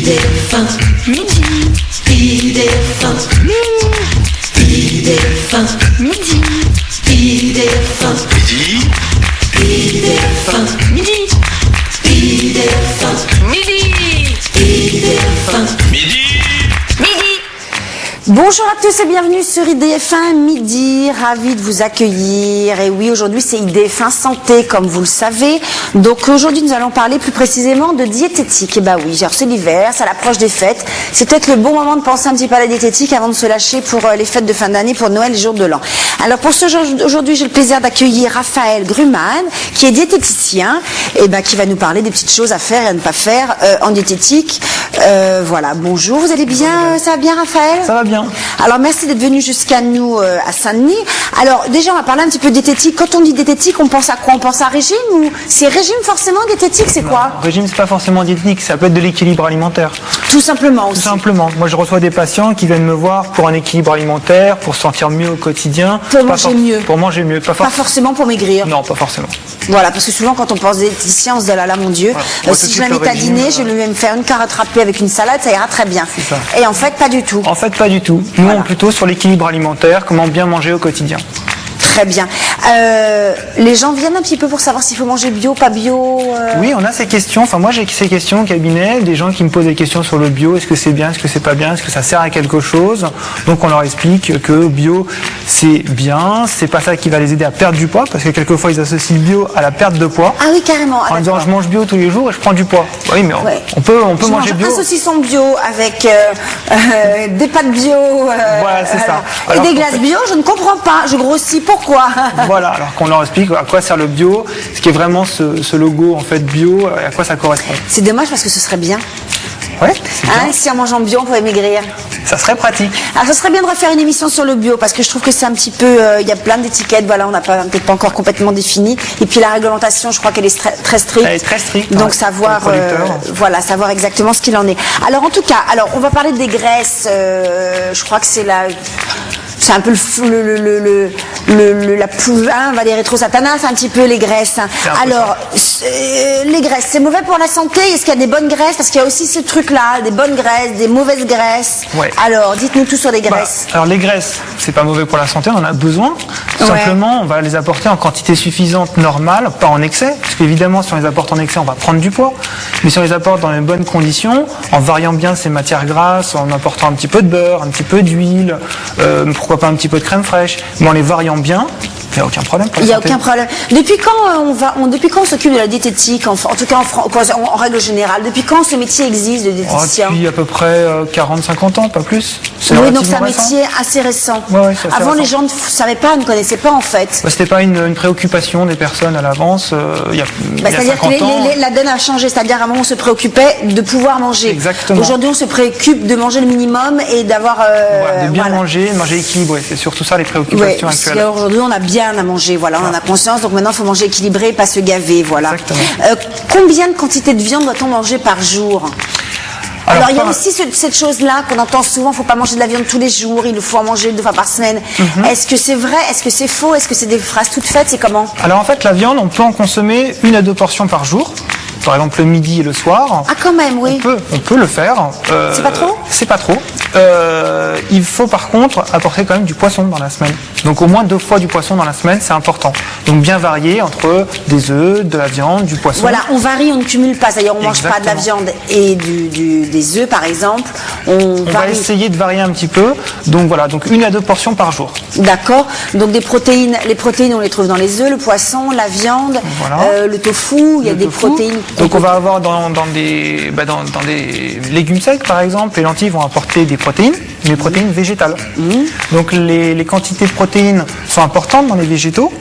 Idée-fin, midi. Idée-fin, idée-fin, midi. Idée-fin, midi. Idée-fin, midi. Idée-fin, midi. Idée-fin, midi. Bonjour à tous et bienvenue sur IDF1 Midi, ravi de vous accueillir. Et oui, aujourd'hui c'est IDF1 Santé, comme vous le savez. Donc aujourd'hui nous allons parler plus précisément de diététique. Et bah oui, c'est l'hiver, c'est à l'approche des fêtes. C'est peut-être le bon moment de penser un petit peu à la diététique avant de se lâcher pour les fêtes de fin d'année, pour Noël et jour de l'an. Alors pour ce jour, aujourd'hui j'ai le plaisir d'accueillir Raphaël Gruman, qui est diététicien, et qui va nous parler des petites choses à faire et à ne pas faire en diététique. Voilà, bonjour, vous allez bien? Ça va bien Raphaël? Ça va bien. Alors merci d'être venu jusqu'à nous à Saint-Denis. Alors déjà on va parler un petit peu de diététique. Quand on dit diététique, on pense à quoi? On pense à régime ou c'est régime forcément? Diététique c'est quoi? Régime c'est pas forcément diététique, ça peut être de l'équilibre alimentaire. Tout simplement aussi. Tout simplement. Moi je reçois des patients qui viennent me voir pour un équilibre alimentaire, pour se sentir mieux au quotidien. Pour manger mieux. Pour manger mieux. Pas forcément pour maigrir. Non, pas forcément. Voilà, parce que souvent quand on pense diététicien, on se dit là mon Dieu, voilà. si je l'invite à dîner, je vais lui faire une carotte râpée avec une salade, ça ira très bien. Ça. Et en fait pas du tout. En fait pas du tout. Nous Voilà. on est plutôt sur l'équilibre alimentaire, comment bien manger au quotidien. Très bien. Les gens viennent un petit peu pour savoir s'il faut manger bio, pas bio. Oui, on a ces questions. Enfin, moi, j'ai ces questions au cabinet, des gens qui me posent des questions sur le bio. Est-ce que c'est bien? Est-ce que c'est pas bien? Est-ce que ça sert à quelque chose? Donc, on leur explique que bio, c'est bien. C'est pas ça qui va les aider à perdre du poids, parce que quelquefois, ils associent le bio à la perte de poids. Ah oui, carrément. En disant, je mange bio tous les jours et je prends du poids. Oui, mais on peut Je manger mange bio. un saucisson bio avec des pâtes bio. Voilà, c'est ça. Et Alors des qu'en glaces fait- bio, je ne comprends pas. Je grossis. Pourquoi? Voilà, alors qu'on leur explique à quoi sert le bio, ce qui est vraiment ce logo en fait bio, à quoi ça correspond. C'est dommage parce que ce serait bien. Ouais, c'est bien. Si en mangeant bio, on pouvait maigrir. Ça serait pratique. Alors, ce serait bien de refaire une émission sur le bio parce que je trouve que c'est un petit peu. Il y a plein d'étiquettes, voilà, on n'a peut-être pas encore complètement défini. Et puis la réglementation, je crois qu'elle est très stricte. Elle est très stricte. Donc ouais, savoir, pour les producteurs. voilà, savoir exactement ce qu'il en est. Alors en tout cas, on va parler des graisses. Je crois que c'est c'est un peu la plus, Valérie Satanas, un petit peu les graisses. Alors, les graisses, c'est mauvais pour la santé? Est-ce qu'il y a des bonnes graisses? Parce qu'il y a aussi ce truc-là, des bonnes graisses, des mauvaises graisses. Ouais. Alors, dites-nous tout sur les graisses. Alors les graisses, c'est pas mauvais pour la santé, on en a besoin. Tout simplement, on va les apporter en quantité suffisante, normale, pas en excès. Parce qu'évidemment, si on les apporte en excès, on va prendre du poids. Mais si on les apporte dans les bonnes conditions, en variant bien ces matières grasses, en apportant un petit peu de beurre, un petit peu d'huile, pourquoi pas un petit peu de crème fraîche, mais en les variant bien, il n'y a aucun problème pour la Il n'y a santé. aucun problème. Depuis quand depuis quand on s'occupe de la diététique, en tout cas en règle générale? Depuis quand ce métier existe de diététicien? Depuis à peu près 40-50 ans, pas plus. Oui, donc c'est un relativement récent. métier assez récent. Ouais, c'est assez Avant, récent. les gens ne savaient pas, ne connaissaient pas en fait. C'était pas une préoccupation des personnes à l'avance. Il y a C'est-à-dire 50 ans. que la donne a changé. C'est-à-dire à un moment, on se préoccupait de pouvoir manger. Exactement. Aujourd'hui, on se préoccupe de manger le minimum et d'avoir... Voilà, de bien manger, de manger équilibré. C'est surtout ça les préoccupations parce actuelles. qu'aujourd'hui, on a bien à manger. Voilà, on en a conscience. Donc maintenant, il faut manger équilibré, pas se gaver. Voilà. Exactement. Combien de quantité de viande doit-on manger par jour? Alors, il y a aussi cette chose-là qu'on entend souvent, il ne faut pas manger de la viande tous les jours, il faut en manger 2 fois par semaine. Est-ce que c'est vrai? Est-ce que c'est faux? Est-ce que c'est des phrases toutes faites? C'est comment? Alors en fait, la viande, on peut en consommer 1 à 2 portions par jour. Par exemple, le midi et le soir. Ah, quand même, oui. On peut le faire. C'est pas trop? C'est pas trop. Il faut par contre apporter quand même du poisson dans la semaine. Donc au moins 2 fois du poisson dans la semaine, c'est important. Donc bien varier entre des œufs, de la viande, du poisson. Voilà, on varie, on ne cumule pas. C'est-à-dire, on ne mange pas de la viande et des œufs, par exemple. On va essayer de varier un petit peu. Donc voilà, donc 1 à 2 portions par jour. D'accord. Donc des protéines. Les protéines, on les trouve dans les œufs, le poisson, la viande, voilà. le tofu. Il y a des protéines. Donc on va avoir dans des légumes secs, par exemple, les lentilles vont apporter des protéines, mais des protéines végétales. Donc les quantités de protéines sont importantes dans les végétaux,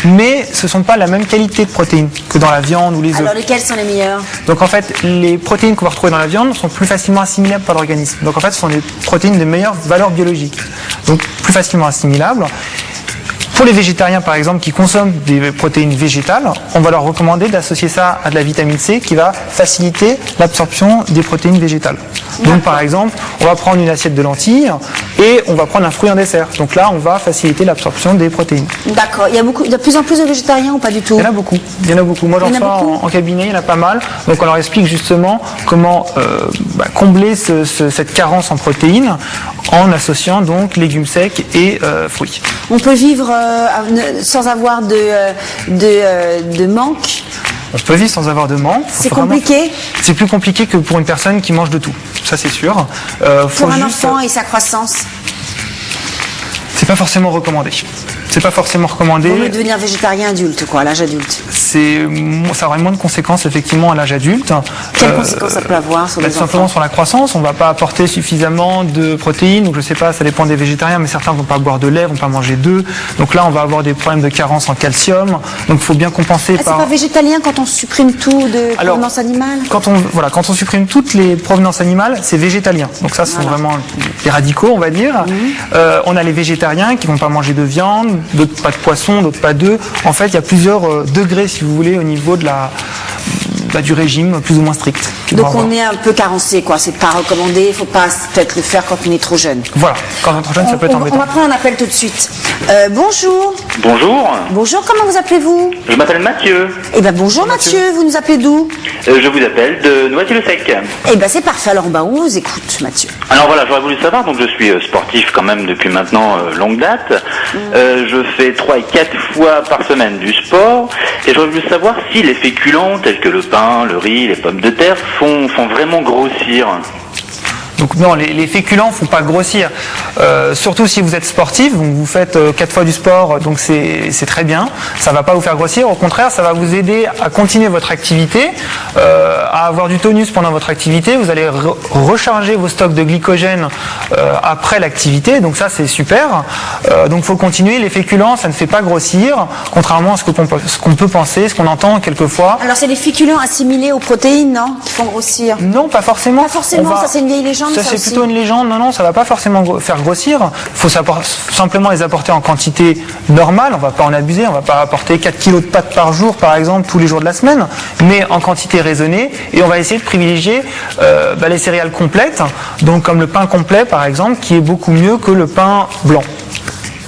mais ce ne sont pas la même qualité de protéines que dans la viande ou les œufs. Alors lesquelles sont les meilleures? Donc en fait, les protéines qu'on va retrouver dans la viande sont plus facilement assimilables par l'organisme. Donc en fait, ce sont des protéines de meilleure valeur biologique. Donc plus facilement assimilables. Pour les végétariens, par exemple, qui consomment des protéines végétales, on va leur recommander d'associer ça à de la vitamine C qui va faciliter l'absorption des protéines végétales. Donc, par exemple, on va prendre une assiette de lentilles et on va prendre un fruit en dessert. Donc là, on va faciliter l'absorption des protéines. D'accord. Il y a de plus en plus de végétariens ou pas du tout? Il y en a beaucoup. Il y en a beaucoup. Moi, j'en reçois en cabinet, il y en a pas mal. Donc, on leur explique justement comment combler cette carence en protéines en associant donc légumes secs et fruits. On peut vivre sans avoir de manque? On peut vivre sans avoir de manque. C'est compliqué? C'est plus compliqué que pour une personne qui mange de tout. Ça, c'est sûr. Pour un enfant et sa croissance? C'est pas forcément recommandé. C'est pas forcément recommandé. Vaut mieux devenir végétarien adulte, quoi, à l'âge adulte. Ça aurait moins de conséquences effectivement à l'âge adulte. Quelles conséquences ça peut avoir sur les enfants? Simplement sur la croissance, on va pas apporter suffisamment de protéines. Donc je sais pas, ça dépend des végétariens, mais certains vont pas boire de lait, vont pas manger d'œufs. Donc là, on va avoir des problèmes de carence en calcium. Donc il faut bien compenser C'est pas végétalien quand on supprime tout de provenance animale? Quand on supprime toutes les provenances animales, c'est végétalien. Donc ça, ce sont vraiment les radicaux, on va dire. On a les végétariens qui vont pas manger de viande, d'autres pas de poisson, d'autres pas d'œufs. En fait, il y a plusieurs degrés, si vous voulez, au niveau de du régime plus ou moins strict. Donc on est un peu carencé, quoi. C'est pas recommandé, il faut pas peut-être le faire quand on est trop jeune. Voilà, quand on est trop jeune, ça peut être embêtant. On va prendre un appel tout de suite. Bonjour. Bonjour. Bonjour, comment vous appelez-vous? Je m'appelle Mathieu. Eh ben bonjour Mathieu, vous nous appelez d'où? Je vous appelle de Noisy-le-Sec. Eh ben c'est parfait, alors on vous écoute Mathieu. Alors voilà, j'aurais voulu savoir, donc je suis sportif quand même depuis maintenant longue date. Je fais 3 et 4 fois par semaine du sport et j'aurais voulu savoir si les féculents tels que le pain, le riz, les pommes de terre font vraiment grossir. Donc non, les féculents ne font pas grossir. Surtout si vous êtes sportif, donc vous faites 4 fois du sport, donc c'est très bien. Ça ne va pas vous faire grossir. Au contraire, ça va vous aider à continuer votre activité, à avoir du tonus pendant votre activité. Vous allez recharger vos stocks de glycogène après l'activité. Donc ça, c'est super. Donc il faut continuer. Les féculents, ça ne fait pas grossir, contrairement à ce qu'on peut penser, ce qu'on entend quelquefois. Alors c'est les féculents assimilés aux protéines, non, qui font grossir? Non, pas forcément. Pas forcément, ça c'est une vieille légende. Ça c'est plutôt une légende, non, ça va pas forcément faire grossir. Il faut simplement les apporter en quantité normale, on va pas en abuser, on va pas apporter 4 kg de pâtes par jour par exemple tous les jours de la semaine, mais en quantité raisonnée, et on va essayer de privilégier les céréales complètes, donc comme le pain complet par exemple, qui est beaucoup mieux que le pain blanc.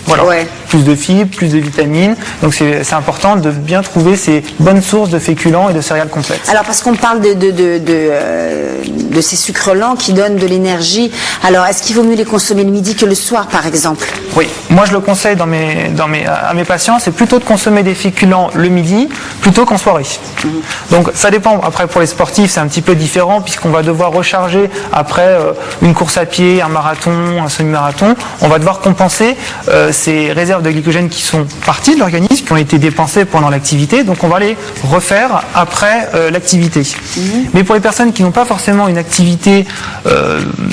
Voilà. Ouais. Plus de fibres, plus de vitamines. Donc c'est important de bien trouver ces bonnes sources de féculents et de céréales complètes. Alors parce qu'on parle de ces sucres lents qui donnent de l'énergie. Alors est-ce qu'il vaut mieux les consommer le midi que le soir par exemple? Oui, moi je le conseille à mes patients, c'est plutôt de consommer des féculents le midi plutôt qu'en soirée. Donc ça dépend. Après pour les sportifs c'est un petit peu différent puisqu'on va devoir recharger après une course à pied, un marathon, un semi-marathon. On va devoir compenser ces réserves de glycogène qui sont parties de l'organisme, qui ont été dépensées pendant l'activité, donc on va les refaire après l'activité. Mais pour les personnes qui n'ont pas forcément une activité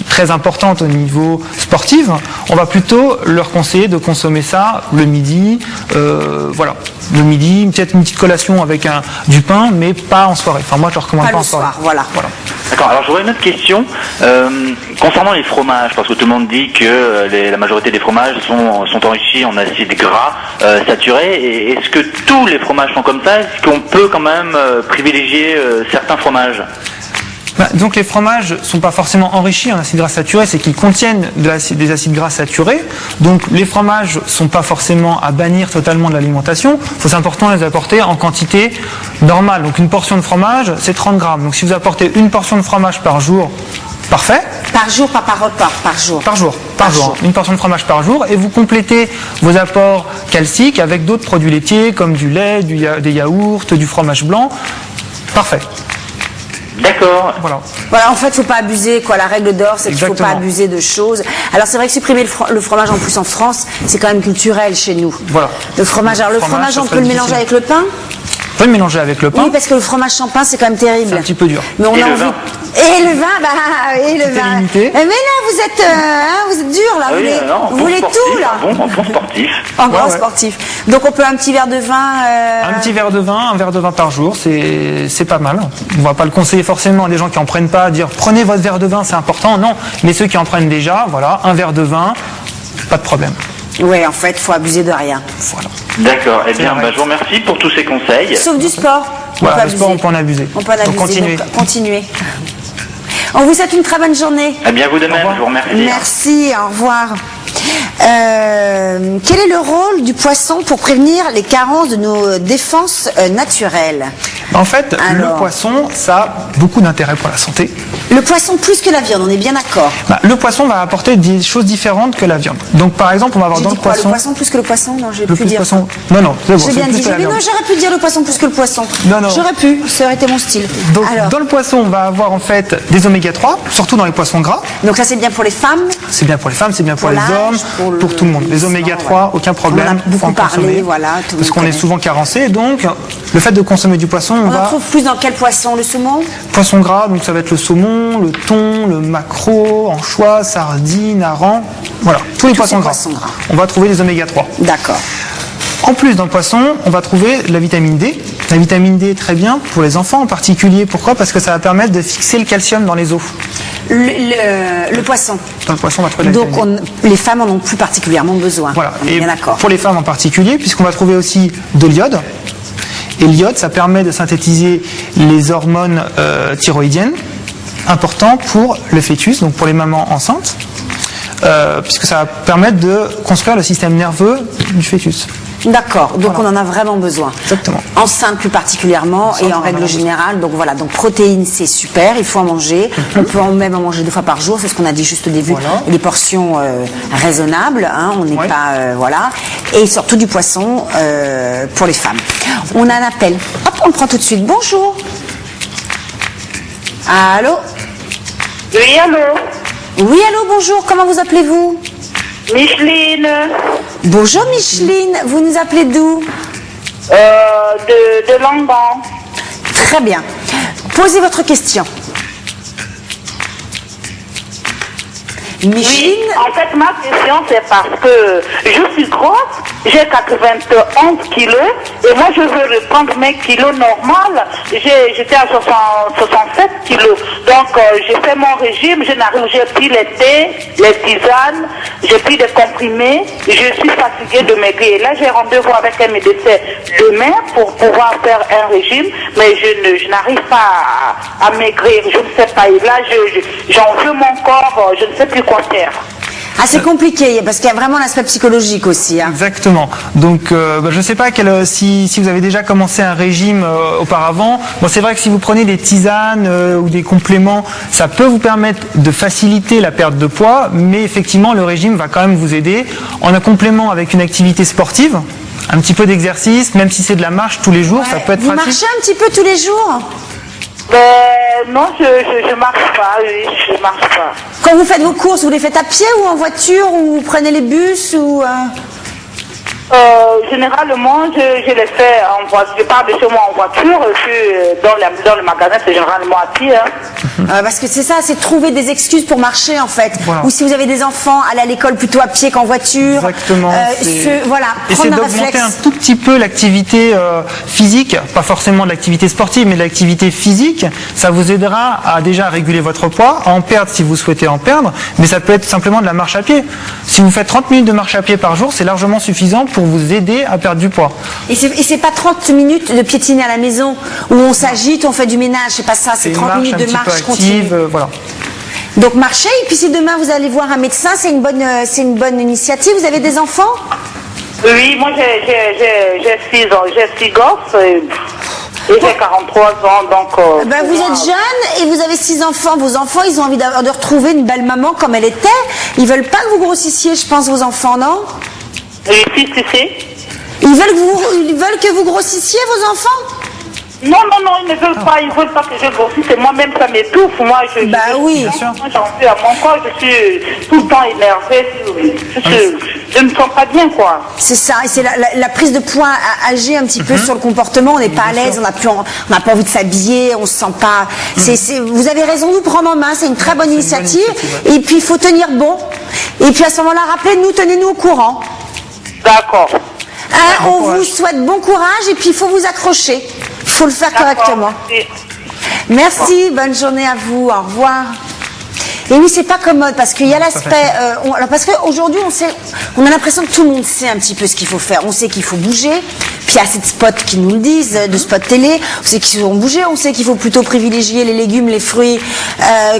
très importante au niveau sportif, on va plutôt leur conseiller de consommer ça le midi, voilà. Le midi, peut-être une petite collation avec du pain, mais pas en soirée. Enfin moi je ne recommande pas en soirée. Voilà. D'accord, alors j'aurais une autre question concernant les fromages, parce que tout le monde dit que la majorité des fromages sont enrichis en acides gras saturés, et est-ce que tous les fromages sont comme ça? Est-ce qu'on peut quand même privilégier certains fromages? Donc les fromages ne sont pas forcément enrichis en acides gras saturés, c'est qu'ils contiennent des acides gras saturés. Donc les fromages ne sont pas forcément à bannir totalement de l'alimentation. C'est important de les apporter en quantité normale. Donc une portion de fromage, c'est 30 grammes. Donc si vous apportez une portion de fromage par jour, parfait. Par jour, pas par repas, par jour. Par jour. Une portion de fromage par jour, et vous complétez vos apports calciques avec d'autres produits laitiers comme du lait, des yaourts, du fromage blanc. Parfait. D'accord. Voilà, en fait, il ne faut pas abuser, quoi. La règle d'or, c'est qu'il ne faut pas abuser de choses. Alors, c'est vrai que supprimer le fromage en plus en France, c'est quand même culturel chez nous. Voilà. Le fromage, on peut le mélanger avec le pain? On peut le mélanger avec le pain. Oui, parce que le fromage sans pain, c'est quand même terrible. C'est un petit peu dur. Mais on a envie. Et le vin, limité. Mais là, vous êtes dur, là. Oui, vous voulez tout, là. En bon sportif. En grand sportif. Donc, on peut un petit verre de vin. Un petit verre de vin, un verre de vin par jour, c'est pas mal. On va pas le conseiller forcément à des gens qui en prennent pas, dire prenez votre verre de vin, c'est important. Non, mais ceux qui en prennent déjà, voilà, un verre de vin, pas de problème. Oui, en fait, faut abuser de rien. Voilà. D'accord. Eh bien, vrai. je vous remercie pour tous ces conseils. Sauf du sport. Voilà, le sport, on peut en abuser. On peut en abuser. Donc, continuez. Donc, continuez. On vous souhaite une très bonne journée. Eh bien, vous de même, je vous remercie. Merci, au revoir. Quel est le rôle du poisson pour prévenir les carences de nos défenses naturelles? En fait, Alors. le poisson, ça a beaucoup d'intérêt pour la santé. Le poisson plus que la viande, on est bien d'accord. Le poisson va apporter des choses différentes que la viande. Donc, par exemple, on va avoir J'ai dans dit le quoi, poisson... le poisson plus que le poisson? Non, j'ai Le pu dire. poisson... Non, c'est bon. J'ai c'est bien plus dit. que la Mais non, viande. j'aurais pu dire le poisson plus que le poisson. Non. J'aurais pu, ça aurait été mon style. Donc, Alors, dans le poisson, on va avoir en fait des oméga 3, surtout dans les poissons gras. donc ça c'est bien pour les femmes. C'est bien pour les femmes, c'est bien pour les l'âge, hommes, pour pour tout le monde. Les sang, oméga 3, voilà. aucun On problème. en a faut beaucoup en parlé, consommer. voilà, tout le Parce monde qu'on est connaît. souvent carencé. Donc, le fait de consommer du poisson, On en va... trouve plus dans quel poisson? Le saumon? Poisson gras, donc ça va être le saumon, le thon, le maquereau, anchois, sardines, hareng. Voilà, tous les poissons ces gras. poissons gras. On va trouver les oméga 3. D'accord. En plus, dans le poisson, on va trouver la vitamine D. La vitamine D est très bien pour les enfants en particulier. Pourquoi? Parce que ça va permettre de fixer le calcium dans les os. Le poisson. Dans le poisson, on va trouver la Donc vitamine D. les femmes en ont plus particulièrement besoin. Voilà. On est Et bien d'accord. pour les femmes en particulier, puisqu'on va trouver aussi de l'iode. Et l'iode, ça permet de synthétiser les hormones thyroïdiennes, important pour le fœtus, donc pour les mamans enceintes, puisque ça va permettre de construire le système nerveux du fœtus. D'accord, donc Voilà. on en a vraiment besoin. Exactement. Enceinte plus particulièrement Enceinte, et on en en a règle vraiment générale. Donc voilà, donc protéines c'est super, il faut en manger. On peut même en manger 2 fois par jour, c'est ce qu'on a dit juste au début. Voilà. Les portions raisonnables, hein, on n'est Ouais. pas voilà. Et surtout du poisson pour les femmes. On a un appel. Hop, on le prend tout de suite. Bonjour. Allô. Oui, allô. Oui, allô, bonjour. Comment vous appelez-vous? Micheline, Bonjour Micheline. Vous nous appelez d'où? de Langon. Très bien. Posez votre question. Micheline, Oui, en fait, ma question, c'est parce que je suis grosse, j'ai 91 kilos, et moi, je veux reprendre mes kilos normales. J'étais à 67 kilos. Donc, j'ai fait mon régime, j'ai pris les thés, les tisanes, j'ai pris des comprimés, je suis fatiguée de maigrir. Et là, j'ai rendez-vous avec un médecin demain pour pouvoir faire un régime, mais je n'arrive pas à maigrir, je ne sais pas. Et là, j'en veux mon corps, je ne sais plus quoi faire. ah, c'est compliqué parce qu'il y a vraiment l'aspect psychologique aussi. Hein. Exactement. Donc, je ne sais pas si vous avez déjà commencé un régime auparavant. Bon, c'est vrai que si vous prenez des tisanes ou des compléments, ça peut vous permettre de faciliter la perte de poids, mais effectivement, le régime va quand même vous aider. En un complément avec une activité sportive, un petit peu d'exercice, même si c'est de la marche tous les jours, ça peut être Vous pratique. marchez un petit peu tous les jours? Non, je marche pas, oui, je marche pas. Quand vous faites vos courses, vous les faites à pied ou en voiture ou vous prenez les bus ou Généralement, je les fais en voiture. Je pars de chez moi en voiture, je suis dans le magasin, c'est généralement à pied. Hein. parce que c'est ça, c'est trouver des excuses pour marcher en fait. Voilà. Ou si vous avez des enfants, aller à l'école plutôt à pied qu'en voiture. Exactement. Voilà, Et c'est prendre un d'augmenter réflexe. un tout petit peu l'activité physique, pas forcément de l'activité sportive, mais de l'activité physique. Ça vous aidera à déjà réguler votre poids, à en perdre si vous souhaitez en perdre, mais ça peut être simplement de la marche à pied. Si vous faites 30 minutes de marche à pied par jour, c'est largement suffisant pour vous aider à perdre du poids. Et c'est pas 30 minutes de piétiner à la maison où on s'agite, on fait du ménage, c'est pas ça, c'est une 30 marche minutes un de petit marche peu continue. active, voilà. Donc marchez, et puis si demain vous allez voir un médecin, c'est une bonne initiative. Vous avez des enfants? Oui, moi j'ai 6 ans, j'ai 6 gosses et j'ai 43 ans, donc... Ben, vous êtes jeune et vous avez 6 enfants. Vos enfants, ils ont envie de retrouver une belle maman comme elle était. Ils veulent pas que vous grossissiez, je pense, vos enfants, non? Oui, si. Ils veulent que vous grossissiez, vos enfants? Non, ils ne veulent pas que je grossisse, et moi-même ça m'étouffe, moi Oui. Bien sûr. moi, j'en suis à mon corps, je suis tout le temps énervée, je ne me sens pas bien, quoi. C'est ça, et c'est la prise de poids à agir un petit peu sur le comportement. On n'est pas à l'aise, on n'a pas envie de s'habiller, on se sent pas. Vous avez raison de vous prendre en main, c'est une très bonne initiative. Et puis il faut tenir bon. Et puis à ce moment-là, rappelez-nous, tenez-nous au courant. D'accord. Hein, on vous souhaite bon courage et puis il faut vous accrocher. Il faut le faire correctement. Merci. Merci, bonne journée à vous, au revoir. Et oui, c'est pas commode parce qu'il y a l'aspect. Parce qu'aujourd'hui, on a l'impression que tout le monde sait un petit peu ce qu'il faut faire. On sait qu'il faut bouger. Puis il y a ces spots qui nous le disent, de spots télé. On sait qu'il faut bouger. On sait qu'il faut plutôt privilégier les légumes, les fruits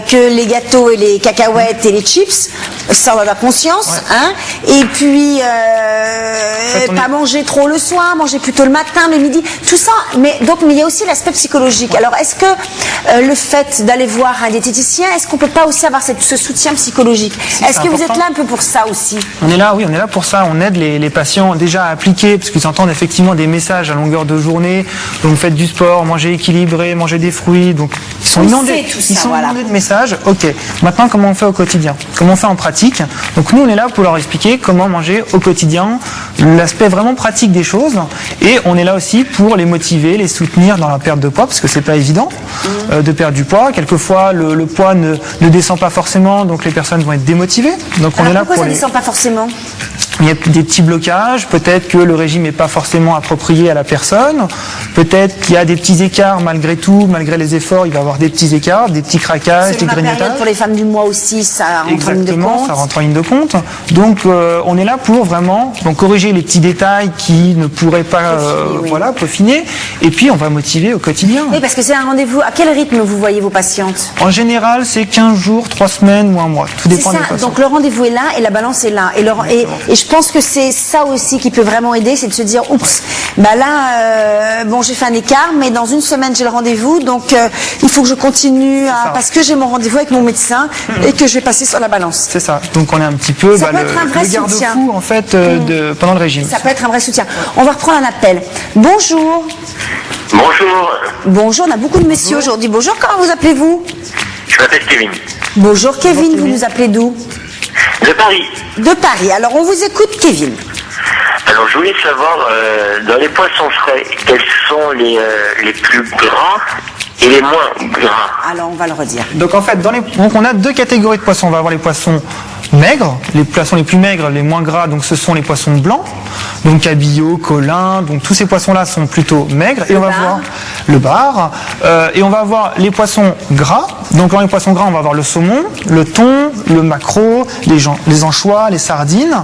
que les gâteaux et les cacahuètes et les chips. Ça, on en a conscience. Ouais. Hein. Et puis, fait, pas manger trop le soir, manger plutôt le matin, le midi, tout ça. Mais il y a aussi l'aspect psychologique. Ouais. Alors, est-ce que le fait d'aller voir un diététicien, est-ce qu'on peut pas aussi avoir ce soutien psychologique? Est-ce que vous êtes là un peu pour ça aussi? On est là pour ça. On aide les patients déjà à appliquer, parce qu'ils entendent effectivement des messages à longueur de journée. Donc, faites du sport, mangez équilibré, mangez des fruits. Donc, ils sont inondés de messages. Ok. Maintenant, comment on fait au quotidien? Comment on fait en pratique? Donc, nous, on est là pour leur expliquer comment manger au quotidien, l'aspect vraiment pratique des choses. Et on est là aussi pour les motiver, les soutenir dans la perte de poids, parce que c'est pas évident de perdre du poids. Quelquefois, le poids ne descend pas forcément, donc les personnes vont être démotivées. Donc, on est là pourquoi ça ne descend pas forcément? Il y a des petits blocages, peut-être que le régime n'est pas forcément approprié à la personne, peut-être qu'il y a des petits écarts malgré tout, malgré les efforts, il va y avoir des petits écarts, des petits craquages, des grignotages. Pour les femmes du mois aussi, ça rentre en ligne de compte. Exactement, ça rentre en ligne de compte. Donc on est là pour vraiment corriger les petits détails qui ne pourraient pas peaufiner, et puis on va motiver au quotidien. Oui, parce que c'est un rendez-vous. À quel rythme vous voyez vos patientes? En général, c'est 15 jours, 3 semaines ou un mois. Tout dépend des patients. Donc le rendez-vous est là et la balance est là. Et je pense que c'est ça aussi qui peut vraiment aider, c'est de se dire, oups, j'ai fait un écart, mais dans une semaine j'ai le rendez-vous, donc il faut que je continue parce que j'ai mon rendez-vous avec mon médecin et que je vais passer sur la balance. C'est ça. Donc on est un petit peu le garde-fou en fait pendant le régime. Ça peut être un vrai soutien. On va reprendre un appel. Bonjour. Bonjour. Bonjour, on a beaucoup de messieurs aujourd'hui. Bonjour, comment vous appelez-vous? Je m'appelle Kevin. Bonjour Kevin, vous nous appelez d'où? De Paris. De Paris. Alors on vous écoute Kevin. Alors je voulais savoir, dans les poissons frais, quels sont les plus gras et les moins gras? Alors on va le redire. Donc en fait, on a deux catégories de poissons. On va avoir les poissons maigres, les poissons les plus maigres, les moins gras, donc ce sont les poissons blancs, donc cabillaud, colin, donc tous ces poissons-là sont plutôt maigres. Et on va voir le bar, et on va avoir les poissons gras. Donc dans les poissons gras, on va avoir le saumon, le thon, le maquereau, les anchois, les sardines.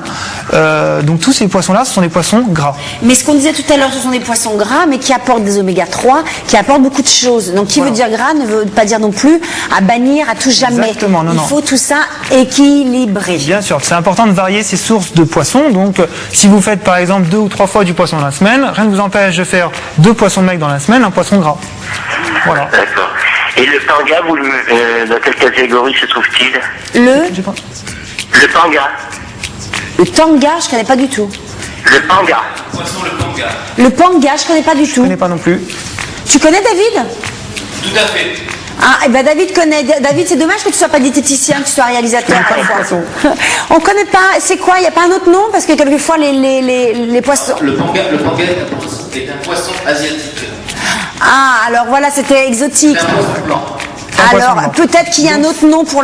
Donc tous ces poissons-là, ce sont des poissons gras. Mais ce qu'on disait tout à l'heure, ce sont des poissons gras, mais qui apportent des oméga 3, qui apportent beaucoup de choses. Donc qui veut dire gras ne veut pas dire non plus à bannir à tout jamais. Exactement, non. Il faut tout ça équilibrer. Bien sûr, c'est important de varier ces sources de poissons. Donc si vous faites par exemple 2 ou 3 fois du poisson dans la semaine, rien ne vous empêche de faire 2 poissons maigres dans la semaine, un poisson gras. Voilà. D'accord. Et le panga, dans quelle catégorie se trouve-t-il? Le panga. Le tanga, je connais pas du tout. Le panga. Le panga, je connais pas du tout. Je connais pas non plus. Tu connais David? Tout à fait. Ah, et ben David connaît. David, c'est dommage que tu sois pas diététicien, que tu sois réalisateur. On connaît pas. C'est quoi? Il y a pas un autre nom? Parce que quelquefois les poissons. Le panga est un poisson asiatique. Ah, alors voilà, c'était exotique. C'est un poisson blanc. Alors peut-être qu'il y a un autre nom pour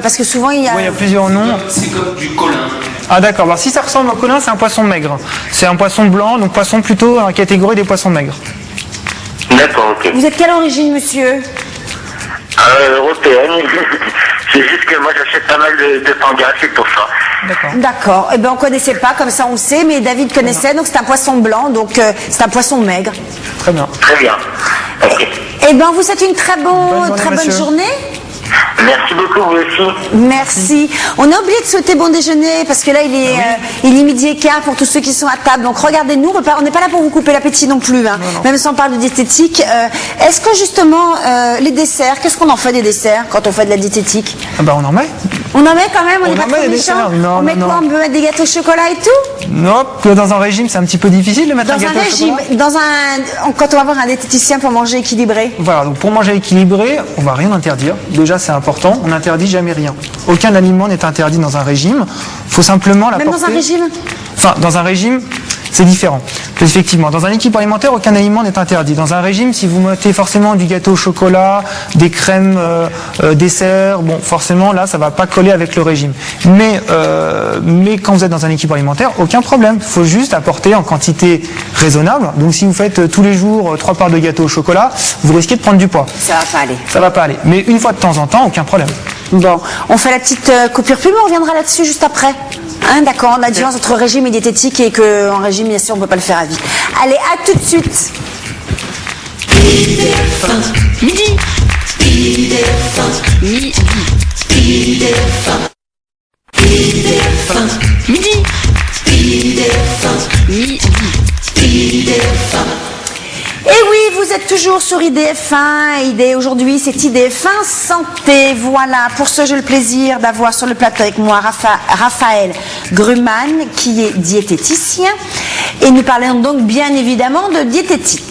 parce que souvent il y a. Oui, il y a plusieurs noms. C'est comme du colin. Ah d'accord. Alors si ça ressemble au colin, c'est un poisson maigre. C'est un poisson blanc, donc poisson plutôt dans la catégorie des poissons maigres. D'accord, ok. Vous êtes quelle origine, monsieur? Européenne. C'est juste que moi j'achète pas mal de panga, c'est pour ça. D'accord. Eh ben on connaissait pas, comme ça on le sait, mais David connaissait, donc c'est un poisson blanc, donc c'est un poisson maigre. Très bien. Très bien. Ok. Eh ben vous êtes une très bonne journée. Merci beaucoup, vous aussi. Merci. On a oublié de souhaiter bon déjeuner parce que là il est midi et quart pour tous ceux qui sont à table. Donc regardez-nous, on n'est pas là pour vous couper l'appétit non plus, hein. Non. Même si on parle de diététique. Est-ce que justement les desserts, qu'est-ce qu'on en fait des desserts quand on fait de la diététique? Ah bah on en met. On en met quand même, on n'est pas trop des méchants. Non, on met quoi? On peut mettre des gâteaux au chocolat et tout? Non, dans un régime c'est un petit peu difficile de mettre un gâteau au chocolat. Quand on va voir un diététicien pour manger équilibré. Voilà, donc pour manger équilibré, on va rien interdire. Déjà c'est important, on n'interdit jamais rien. Aucun aliment n'est interdit dans un régime. Il faut simplement l'apporter. Même dans un régime? Enfin, dans un régime, C'est différent. Effectivement, dans un équilibre alimentaire, aucun aliment n'est interdit. Dans un régime, si vous mettez forcément du gâteau au chocolat, des crèmes dessert, bon, forcément, là, ça va pas coller avec le régime. Mais quand vous êtes dans un équilibre alimentaire, aucun problème. Il faut juste apporter en quantité raisonnable. Donc, si vous faites tous les jours 3 parts de gâteau au chocolat, vous risquez de prendre du poids. Ça va pas aller. Ça va pas aller. Mais une fois de temps en temps, aucun problème. Bon, on fait la petite coupure pub, on reviendra là-dessus juste après. Hein, d'accord, on a différence entre régime et diététique et qu'en régime, bien sûr, on ne peut pas le faire à vie. Allez, à tout de suite. Midi. Midi. Et oui, vous êtes toujours sur IDF1. Aujourd'hui, c'est IDF1 Santé. Voilà, pour ce, j'ai le plaisir d'avoir sur le plateau avec moi Raphaël Gruman, qui est diététicien. Et nous parlons donc bien évidemment de diététique.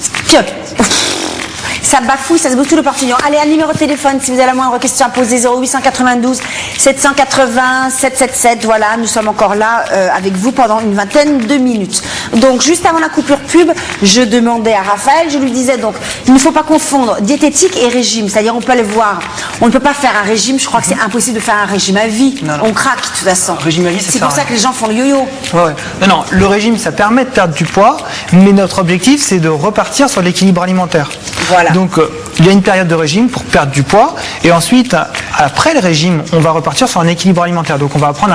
Ça bafouille, ça se bouscule le portillon. Allez, un numéro de téléphone si vous avez la moindre question à poser, 0892 780 777. Voilà, nous sommes encore là avec vous pendant une vingtaine de minutes. Donc, juste avant la coupure pub, je demandais à Raphaël, je lui disais donc, il ne faut pas confondre diététique et régime. C'est-à-dire, on peut aller voir, on ne peut pas faire un régime, je crois que c'est impossible de faire un régime à vie. Non. On craque de toute façon. Régime à vie, c'est pour ça que les gens font le yo-yo. Ouais. Non, le régime, ça permet de perdre du poids, mais notre objectif, c'est de repartir sur l'équilibre alimentaire. Voilà. Donc, il y a une période de régime pour perdre du poids, et ensuite, après le régime, on va repartir sur un équilibre alimentaire. Donc, on va apprendre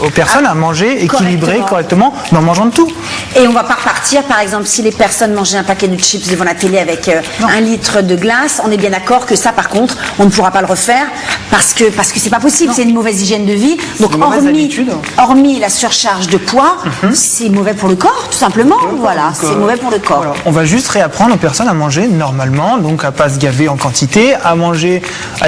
aux personnes à manger équilibré, correctement, mais en mangeant de tout. Et on va pas repartir, par exemple, si les personnes mangeaient un paquet de chips devant la télé avec 1 litre de glace, on est bien d'accord que ça, par contre, on ne pourra pas le refaire parce que c'est pas possible, c'est une mauvaise hygiène de vie. Donc, hormis la surcharge de poids, c'est mauvais pour le corps, tout simplement. Voilà, c'est mauvais pour le corps. Voilà. On va juste réapprendre aux personnes à manger normalement, donc à pas se gaver en quantité, à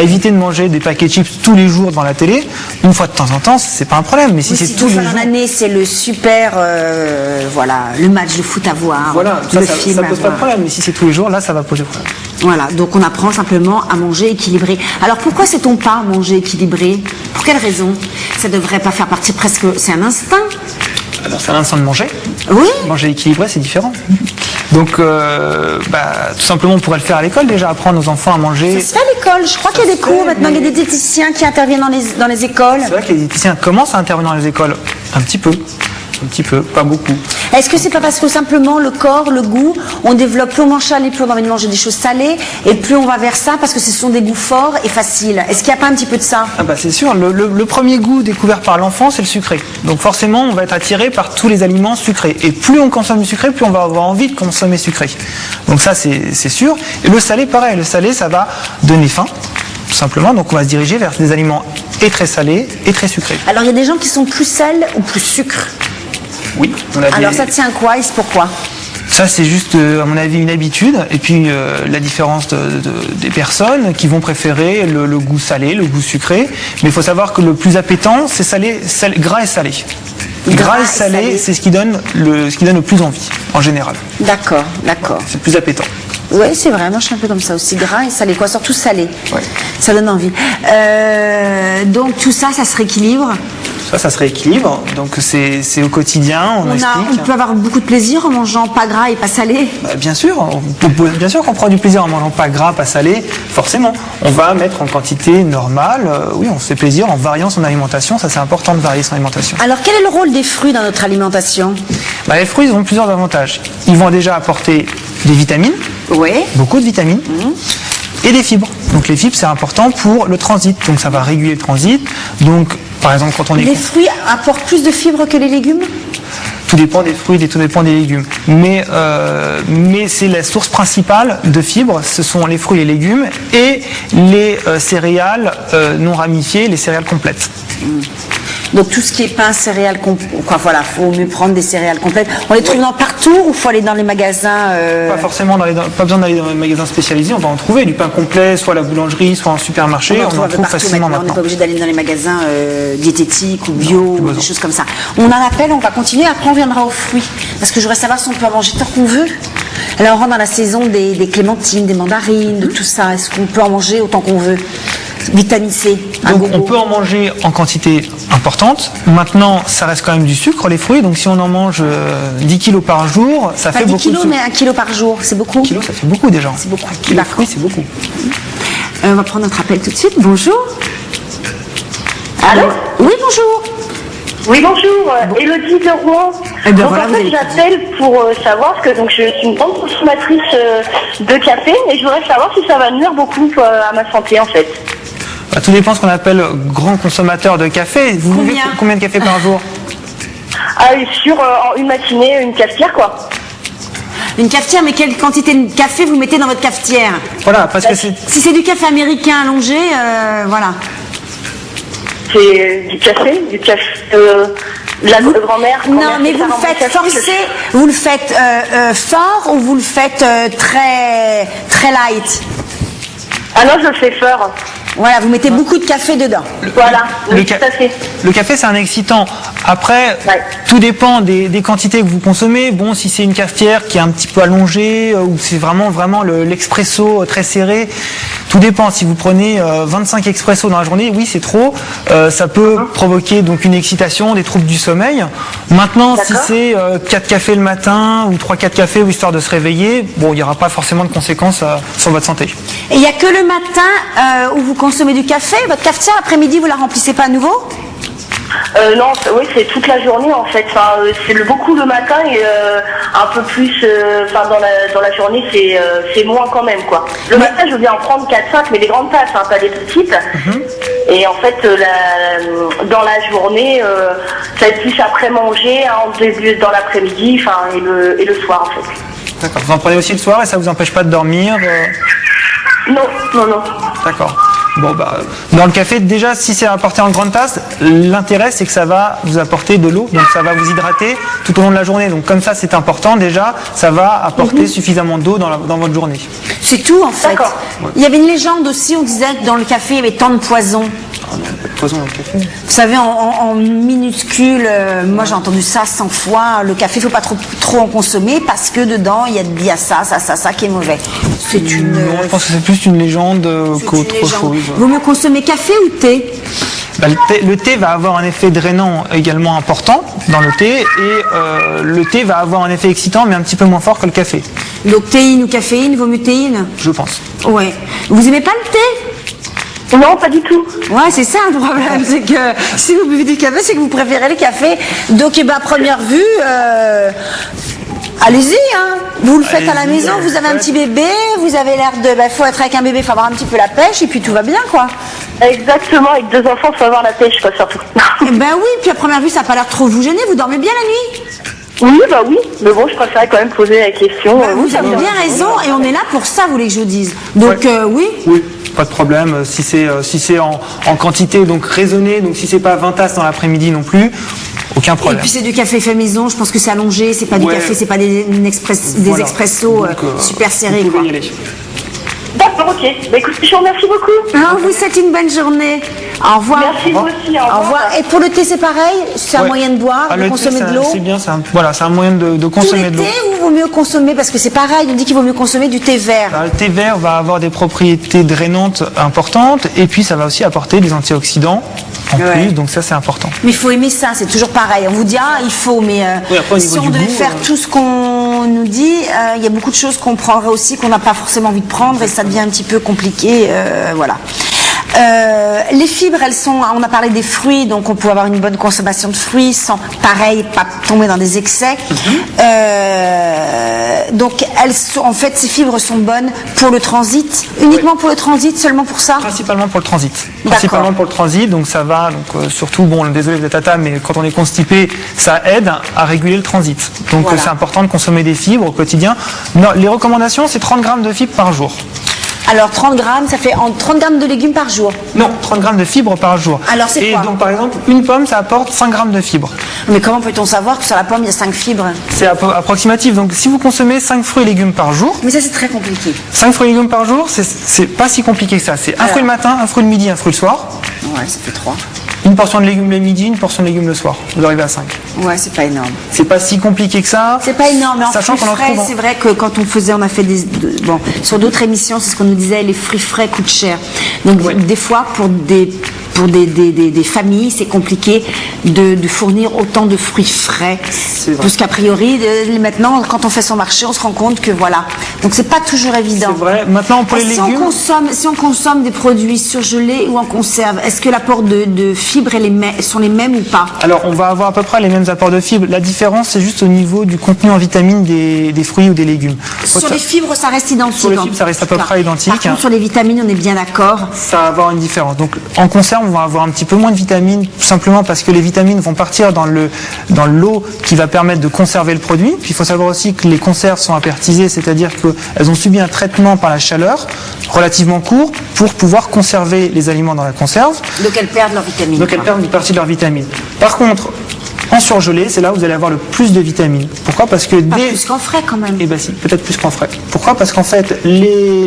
éviter de manger des paquets de chips tous les jours devant la télé. Une fois de temps en temps, c'est pas un problème. Mais si c'est tous les jours, l'année, c'est le super, le match de foot à voir. Voilà, le film ça pose pas de problème. Mais si c'est tous les jours, là, ça va poser problème. Voilà, donc on apprend simplement à manger équilibré. Alors pourquoi sait-on pas manger équilibré? Pour quelle raison? Ça devrait pas faire partie presque, c'est un instinct. Alors c'est un instinct de manger. Oui. Manger équilibré, c'est différent. Donc, tout simplement, on pourrait le faire à l'école déjà, apprendre aux enfants à manger. Ça se fait à l'école. Je crois qu'il y a des cours maintenant, il y a des diététiciens qui interviennent dans les écoles. C'est vrai que les diététiciens commencent à intervenir dans les écoles. Un petit peu, pas beaucoup. Est-ce que c'est pas parce que simplement le corps, le goût, on développe, plus on mange salé, plus on a envie de manger des choses salées, et plus on va vers ça parce que ce sont des goûts forts et faciles. Est-ce qu'il n'y a pas un petit peu de ça? C'est sûr, le premier goût découvert par l'enfant, c'est le sucré. Donc forcément, on va être attiré par tous les aliments sucrés. Et plus on consomme du sucré, plus on va avoir envie de consommer sucré. Donc ça, c'est sûr. Et le salé, pareil. Le salé, ça va donner faim, tout simplement. Donc on va se diriger vers des aliments et très salés et très sucrés. Alors il y a des gens qui sont plus sel ou plus sucre. Oui. Alors ça tient à quoi et c'est pourquoi? Ça, c'est juste, à mon avis, une habitude. Et puis, la différence des personnes qui vont préférer le goût salé, le goût sucré. Mais il faut savoir que le plus appétant, c'est gras et salé. Gras et salé, c'est ce qui donne le plus envie, en général. D'accord. C'est le plus appétant. Oui, c'est vrai, moi je suis un peu comme ça aussi, gras et salé, quoi, surtout salé. Ouais. Ça donne envie. Donc tout ça, ça se rééquilibre. Ça se rééquilibre, donc c'est au quotidien, on peut avoir beaucoup de plaisir en mangeant pas gras et pas salé. Bien sûr qu'on prend du plaisir en mangeant pas gras, pas salé, forcément. On va mettre en quantité normale, oui, on se fait plaisir en variant son alimentation, ça c'est important de varier son alimentation. Alors quel est le rôle des fruits dans notre alimentation? Les fruits, ils ont plusieurs avantages. Ils vont déjà apporter des vitamines, beaucoup de vitamines, et des fibres. Donc les fibres, c'est important pour le transit, donc ça va réguler le transit. Donc par exemple, quand on est... Les fruits apportent plus de fibres que les légumes? Tout dépend des fruits et tout dépend des légumes. Mais c'est la source principale de fibres, ce sont les fruits et les légumes et les céréales non ramifiées, les céréales complètes. Donc tout ce qui est pain, céréales, faut mieux prendre des céréales complètes. On les trouve partout ou faut aller dans les magasins Pas forcément, pas besoin d'aller dans les magasins spécialisés, on va en trouver du pain complet, soit à la boulangerie, soit en supermarché, on en trouve facilement maintenant. On n'est pas obligé d'aller dans les magasins diététiques ou bio ou des choses comme ça. On en appelle, on va continuer, après on viendra aux fruits. Parce que je voudrais savoir si on peut en manger tant qu'on veut. Alors on rentre dans la saison des clémentines, des mandarines, de tout ça. Est-ce qu'on peut en manger autant qu'on veut? vitamine C. un Donc gogo. on peut en manger en quantité importante. Maintenant, ça reste quand même du sucre, les fruits. Donc si on en mange 10 kilos par jour, ça Pas fait 10 beaucoup kilos, de mais sucre. 1 kilo par jour, c'est beaucoup. 1 kilo, ça fait beaucoup déjà. C'est beaucoup. Kilo de D'accord. fruits, c'est beaucoup. On va prendre notre appel tout de suite. Bonjour. Allô? Oui, bonjour. Oui, bonjour, Élodie de Rouen. Eh bien, donc voilà, en vous fait, avez j'appelle pour savoir, parce que donc, je suis une grande consommatrice de café, et je voudrais savoir si ça va nuire beaucoup à ma santé, en fait. Bah, tout dépend de ce qu'on appelle grand consommateur de café. Vous buvez Combien combien de café par jour? Sur en une matinée, une cafetière, quoi. Une cafetière, mais quelle quantité de café vous mettez dans votre cafetière? Voilà, parce que c'est... Si c'est du café américain allongé, voilà. C'est du café la grand-mère. Non, grand-mère mais fait vous ça le dans mon faites café, forcé, vous le faites fort ou vous le faites très light? Ah non, je le fais fort. Voilà, vous mettez beaucoup de café dedans. Voilà, Le oui, ca- tout à fait. Le café, c'est un excitant. Après, Ouais. tout dépend des quantités que vous consommez. Bon, si c'est une cafetière qui est un petit peu allongée ou c'est vraiment l'expresso très serré, tout dépend. Si vous prenez 25 expressos dans la journée, oui, c'est trop. Ça peut provoquer donc une excitation, des troubles du sommeil. Maintenant, si D'accord. c'est 4 cafés le matin ou 3-4 cafés histoire de se réveiller, bon, il n'y aura pas forcément de conséquences sur votre santé. Et il n'y a que le matin où vous consommez du café, votre cafetière, l'après-midi, vous la remplissez pas à nouveau? Non, oui, c'est toute la journée en fait. Enfin, c'est beaucoup le matin et un peu plus dans la journée, c'est moins quand même quoi. Le matin, je veux bien en prendre 4-5, mais des grandes tasses, hein, pas des petites. Et en fait, dans la journée, ça va être plus après manger, hein, en début dans l'après-midi, et le soir en fait. D'accord. Vous en prenez aussi le soir et ça vous empêche pas de dormir Non. D'accord. Bon, bah, dans le café, déjà, si c'est apporté en grande tasse, l'intérêt, c'est que ça va vous apporter de l'eau, donc ça va vous hydrater tout au long de la journée. Donc, comme ça, c'est important, déjà, ça va apporter suffisamment d'eau dans votre journée. C'est tout en fait. D'accord. Il y avait une légende aussi, on disait que dans le café, il y avait tant de poison. Ah non, pas de poison dans le café. Vous savez, en minuscule, moi j'ai entendu ça 100 fois, le café, il ne faut pas trop en consommer parce que dedans, il y a ça qui est mauvais. C'est une... Non, je pense que c'est plus une légende c'est qu'autre une légende. chose. Vaut mieux consommer café ou thé? Bah, le thé va avoir un effet drainant également important dans le thé et le thé va avoir un effet excitant mais un petit peu moins fort que le café, Donc théine ou caféine, vaut mieux théine? je pense. Ouais. Vous aimez pas le thé? Non, pas du tout. Ouais, c'est ça le problème, c'est que si vous buvez du café, c'est que vous préférez le café. Donc, à première vue, allez-y, hein. Vous le faites à la Allez-y, maison, vous avez un faites. petit bébé, vous avez l'air de... faut être avec un bébé, faut avoir un petit peu la pêche, et puis tout va bien, quoi. Exactement, avec 2 enfants, faut avoir la pêche quoi, surtout. Eh ben oui, puis à première vue, ça n'a pas l'air trop vous gêner, vous dormez bien la nuit. Oui, mais bon, je préférais quand même poser la question. Vous avez bien raison, et on est là pour ça, vous voulez que je vous dise. Donc, Ouais. oui. Oui, pas de problème. Si c'est en quantité donc raisonnée, donc si c'est pas 20 tasses dans l'après-midi non plus, aucun Et problème. puis c'est du café fait maison, je pense que c'est allongé, c'est pas du Ouais. café, c'est pas des Voilà. expressos Donc, super serrés, vous quoi. pouvez y aller. D'accord, ok. Bah écoutez, je vous remercie beaucoup. On vous souhaite une bonne journée. Au revoir. Merci vous aussi, au revoir. Et pour le thé, c'est pareil? C'est un Ouais. moyen de boire, Ah, de le thé, consommer de l'eau? c'est bien, c'est un moyen de Tous consommer les de l'eau. thés ou vaut mieux consommer, parce que c'est pareil, on dit qu'il vaut mieux consommer du thé vert. Le thé vert va avoir des propriétés drainantes importantes et puis ça va aussi apporter des antioxydants en Ouais. plus, donc ça c'est important. Mais il faut aimer ça, c'est toujours pareil. On vous dit, il faut, mais Oui, après, au si niveau on du devait goût, faire tout ce qu'on nous dit, il y a beaucoup de choses qu'on prendrait aussi, qu'on n'a pas forcément envie de prendre, et ça devient un petit peu compliqué. Voilà. Les fibres, elles sont, on a parlé des fruits, donc on peut avoir une bonne consommation de fruits sans, pareil, pas tomber dans des excès. Donc, en fait, ces fibres sont bonnes pour le transit, uniquement pour le transit, seulement pour ça? Principalement pour le transit. D'accord. Principalement pour le transit, donc ça va, donc surtout, bon, désolé vous êtes tata, mais quand on est constipé, ça aide à réguler le transit. Donc Voilà. c'est important de consommer des fibres au quotidien. Non, les recommandations, c'est 30 grammes de fibres par jour. Alors, 30 grammes, ça fait 30 grammes de légumes par jour. Non, 30 grammes de fibres par jour. Alors, c'est Et quoi donc par exemple, une pomme, ça apporte 5 grammes de fibres. Mais comment peut-on savoir que sur la pomme, il y a 5 fibres? C'est approximatif. Donc si vous consommez 5 fruits et légumes par jour, Mais ça, c'est très compliqué. 5 fruits et légumes par jour, c'est pas si compliqué que ça. C'est un fruit le matin, un fruit le midi, un fruit le soir. Ouais, ça fait 3. Une portion de légumes le midi, une portion de légumes le soir. Vous arrivez à 5. Ouais, c'est pas énorme. C'est pas si compliqué que ça. C'est pas énorme, mais en Sachant fruits qu'on en frais, trouve en- c'est vrai que quand on a fait bon, sur d'autres émissions, c'est ce qu'on nous disait, les fruits frais coûtent cher. Donc, des fois, pour des familles, c'est compliqué de fournir autant de fruits frais. vrai. Parce qu'a priori, maintenant, quand on fait son marché, on se rend compte que voilà. Donc, c'est pas toujours évident. C'est vrai. Maintenant, pour les Si légumes. on consomme des produits surgelés ou en conserve, est-ce que l'apport de fibres sont les mêmes ou pas? Alors, on va avoir à peu près les mêmes apports de fibres. La différence, c'est juste au niveau du contenu en vitamines des fruits ou des légumes. Sur les fibres, ça reste identique. Sur les fibres, ça reste à peu près identique. Par contre, sur les vitamines, on est bien d'accord. Ça va avoir une différence. Donc, en conserve, on va avoir un petit peu moins de vitamines, tout simplement parce que les vitamines vont partir dans l'eau qui va permettre de conserver le produit. Puis, il faut savoir aussi que les conserves sont apertisées, c'est-à-dire qu'elles ont subi un traitement par la chaleur relativement court pour pouvoir conserver les aliments dans la conserve. Donc elles perdent leurs vitamines. Donc elles perdent une partie de leurs vitamines. Par contre, en surgelé, c'est là où vous allez avoir le plus de vitamines. Pourquoi? Parce que Pas plus qu'en frais quand même. Eh bien si, peut-être plus qu'en frais. Pourquoi? Parce qu'en fait, les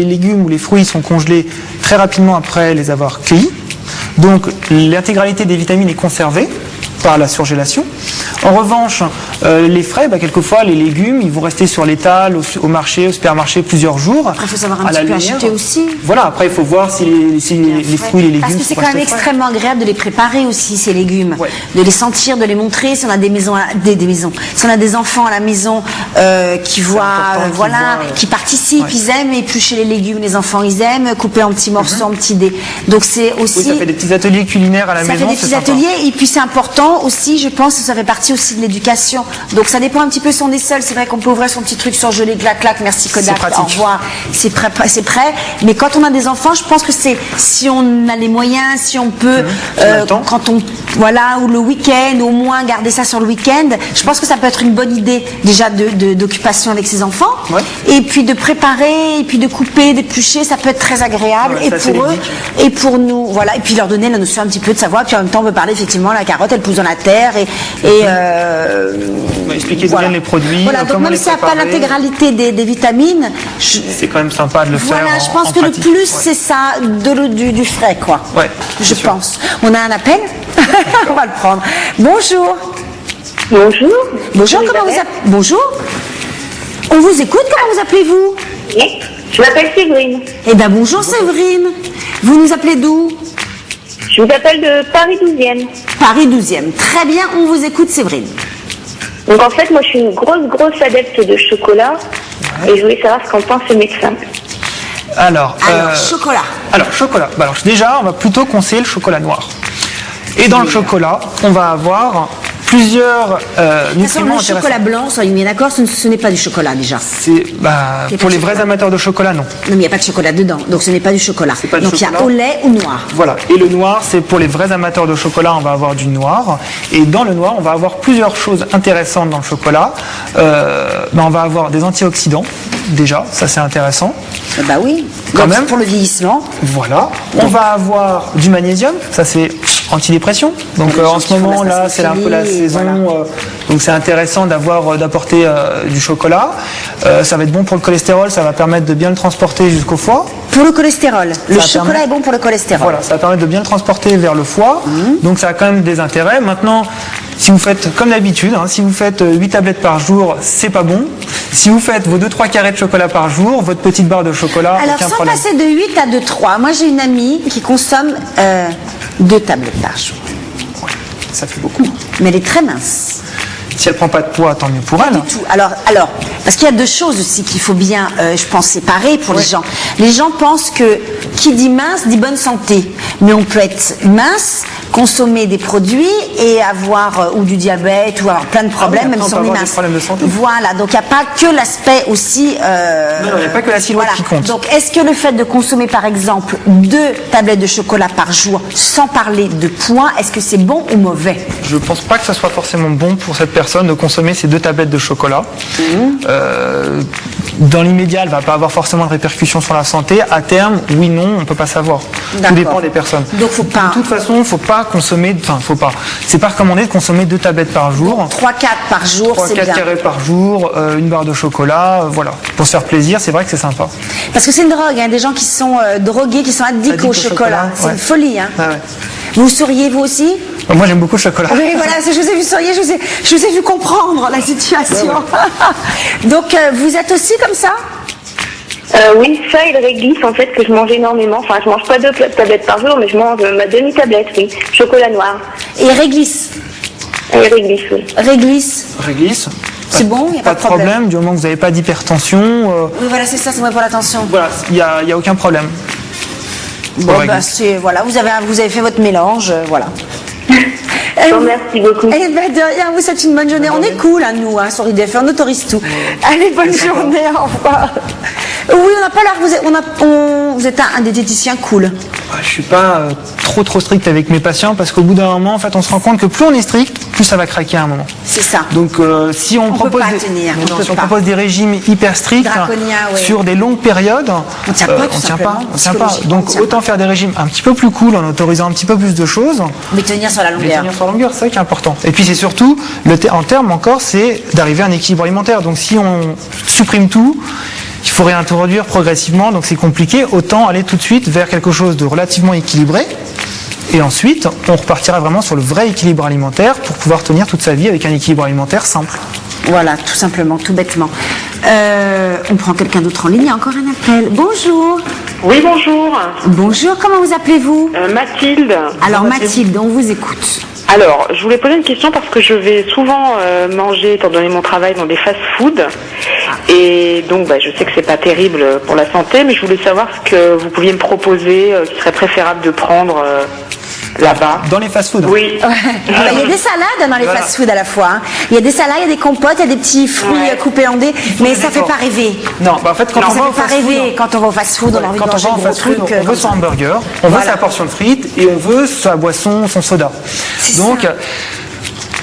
légumes ou les fruits sont congelés très rapidement après les avoir cueillis. Donc l'intégralité des vitamines est conservée par la surgélation. En revanche, les frais, quelquefois, les légumes, ils vont rester sur l'étal, au marché, au supermarché plusieurs jours. Après, il faut savoir un à la petit peu lumière. acheter aussi. Voilà, après, il faut voir si les fruits et les légumes Parce que c'est sont quand même achetés frais. extrêmement agréable de les préparer aussi, ces légumes. Ouais. De les sentir, de les montrer. Si on a des maisons, si on a des enfants à la maison qui voient, important, qui participent, ouais. ils aiment éplucher les légumes, les enfants ils aiment, couper en petits morceaux, en petits dés. Donc c'est aussi... Oui, ça fait des petits ateliers culinaires à la Ça maison. fait des c'est petits sympa. ateliers et puis c'est important aussi, je pense, que ça fait partie aussi de l'éducation. Donc ça dépend un petit peu si on est seul. C'est vrai qu'on peut ouvrir son petit truc surgelé, clac clac, merci Kodak, pratique. au revoir, c'est prêt. Mais quand on a des enfants, je pense que c'est si on a les moyens, si on peut, on a le temps. quand on ou le week-end, au moins garder ça sur le week-end. Je pense que ça peut être une bonne idée déjà d'occupation avec ses enfants. Ouais. Et puis de préparer, et puis de couper, d'éplucher, ça peut être très agréable Ouais, et c'est assez pour eux ludique. et pour nous, voilà. Et puis leur donner la notion un petit peu de savoir. Puis en même temps, on peut parler effectivement la carotte, elle pousse dans la terre On va expliquer d'où viennent les produits, Voilà, donc comment même les s'il n'y a pas préparer. l'intégralité des vitamines, C'est quand même sympa de le faire. voilà, je pense en que pratique. le plus, Ouais. c'est ça, du frais, quoi. Ouais, je c'est sûr. pense. On a un appel On va le prendre. Bonjour. Bonjour. Bonjour, comment vous appelez Bonjour. On vous écoute, comment vous appelez-vous? Oui, je m'appelle Séverine. Eh bien, bonjour Séverine. Vous nous appelez d'où? Je vous appelle de Paris 12e. Paris 12e. Très bien, on vous écoute Séverine. Donc en fait, moi je suis une grosse adepte de chocolat et je voulais savoir ce qu'en pense le médecin. Alors, chocolat. Alors, chocolat. Alors, déjà, on va plutôt conseiller le chocolat noir. Et dans le chocolat, on va avoir plusieurs De toute façon, nutriments le intéressants. chocolat blanc, soyons bien d'accord, ce n'est pas du chocolat déjà. C'est, Il y a pour pas les de vrais chocolat. amateurs de chocolat, non. Non, mais il n'y a pas de chocolat dedans, donc ce n'est pas du chocolat. pas du Donc il y a chocolat. au lait ou noir. Voilà. Et le noir, c'est pour les vrais amateurs de chocolat, on va avoir du noir. Et dans le noir, on va avoir plusieurs choses intéressantes dans le chocolat. On va avoir des antioxydants, déjà, ça c'est intéressant. Eh bah oui. Quand Donc, même. pour le vieillissement. Voilà. On va avoir du magnésium, ça c'est antidépression. Donc Les gens en ce qui font moment la là, c'est un peu la spasmophilie, saison. voilà. Donc c'est intéressant d'apporter du chocolat. Ça va être bon pour le cholestérol, ça va permettre de bien le transporter jusqu'au foie. Pour le cholestérol. Le Ça chocolat permet- est bon pour le cholestérol. Voilà, ça va permettre de bien le transporter vers le foie. Donc ça a quand même des intérêts. Maintenant, si vous faites comme d'habitude, si vous faites 8 tablettes par jour, c'est pas bon. Si vous faites vos 2-3 carrés de chocolat par jour, votre petite barre de chocolat, Alors aucun sans problème. passer de 8 à 2,3, moi j'ai une amie qui consomme 2 tablettes par jour. Ça fait beaucoup. Mais elle est très mince. Si elle prend pas de poids, tant mieux pour elle. Du tout. Alors, parce qu'il y a deux choses aussi qu'il faut bien, je pense, séparer pour les gens. Les gens pensent que qui dit mince dit bonne santé. Mais on peut être mince, consommer des produits et avoir ou du diabète ou avoir plein de problèmes, après, même on si peut on est avoir des mince. problèmes de santé. Voilà, donc il n'y a pas que l'aspect aussi... Non, il n'y a pas que la silhouette qui compte. Donc est-ce que le fait de consommer par exemple 2 tablettes de chocolat par jour sans parler de poids, est-ce que c'est bon ou mauvais? Je ne pense pas que ce soit forcément bon pour cette personne de consommer ces 2 tablettes de chocolat. Dans l'immédiat, elle ne va pas avoir forcément de répercussions sur la santé. À terme, oui, non, on ne peut pas savoir. Tout D'accord. dépend des personnes. Donc faut pas... De toute façon, il ne faut pas consommer, c'est pas recommandé de consommer 2 tablettes par jour. 3-4 par jour, 3-4 c'est bien. carrés par jour, une barre de chocolat, voilà. Pour se faire plaisir, c'est vrai que c'est sympa. Parce que c'est une drogue, des gens qui sont drogués, qui sont addicts Addicts au au chocolat. chocolat, C'est ouais. une folie. Ah ouais. Vous souriez vous aussi? Moi, j'aime beaucoup le chocolat. Oui, voilà, je vous ai vu sourire, je vous ai vu comprendre la situation. Donc, vous êtes aussi comme ça? Oui, ça et le réglisse, en fait, que je mange énormément. Enfin, je mange pas 2 tablettes par jour, mais je mange ma demi-tablette, oui. Chocolat noir. Et réglisse? Et réglisse, oui. Réglisse. C'est bon, il n'y a pas de problème. Du moment que vous n'avez pas d'hypertension. Oui, voilà, c'est ça, c'est moi pour l'attention. Voilà, il n'y a aucun problème. Bon, bah, voilà, vous avez fait votre mélange, voilà. Merci beaucoup. Eh ben, de rien, vous souhaite une bonne journée. On est cool, hein, nous, hein, sur IDF, on autorise tout. Allez, bonne journée, au revoir. Oui, on n'a pas l'air, vous êtes un diététicien cool. Je suis pas trop strict avec mes patients parce qu'au bout d'un moment, en fait, on se rend compte que plus on est strict, plus ça va craquer à un moment. C'est ça. Donc, si on propose propose des régimes hyper stricts sur des longues périodes, on tient pas. Donc, autant faire des régimes un petit peu plus cool en autorisant un petit peu plus de choses. Mais tenir sur la longueur. C'est ça qui est important. Et puis, c'est surtout, en termes encore, c'est d'arriver à un équilibre alimentaire. Donc, si on supprime tout, il faut réintroduire progressivement, donc c'est compliqué. Autant aller tout de suite vers quelque chose de relativement équilibré. Et ensuite, on repartira vraiment sur le vrai équilibre alimentaire pour pouvoir tenir toute sa vie avec un équilibre alimentaire simple. Voilà, tout simplement, tout bêtement. On prend quelqu'un d'autre en ligne, il y a encore un appel. Bonjour. Oui, bonjour. Bonjour, comment vous appelez-vous? Mathilde. Alors Mathilde, on vous écoute. Alors, je voulais poser une question parce que je vais souvent manger, étant donné mon travail, dans des fast-foods. Et donc, je sais que c'est pas terrible pour la santé, mais je voulais savoir ce que vous pouviez me proposer, qui serait préférable de prendre là-bas. Dans les fast-foods? Oui. Il y a des salades dans les fast-foods à la fois. Hein. Il y a des salades, il y a des compotes, il y a des petits fruits coupés en dés, mais ça fait pas rêver. Non, en fait, quand on va au fast-food, quand on va au fast-food, on a envie de manger un gros truc. On veut son hamburger, on veut sa portion de frites et on veut sa boisson, son soda. Donc,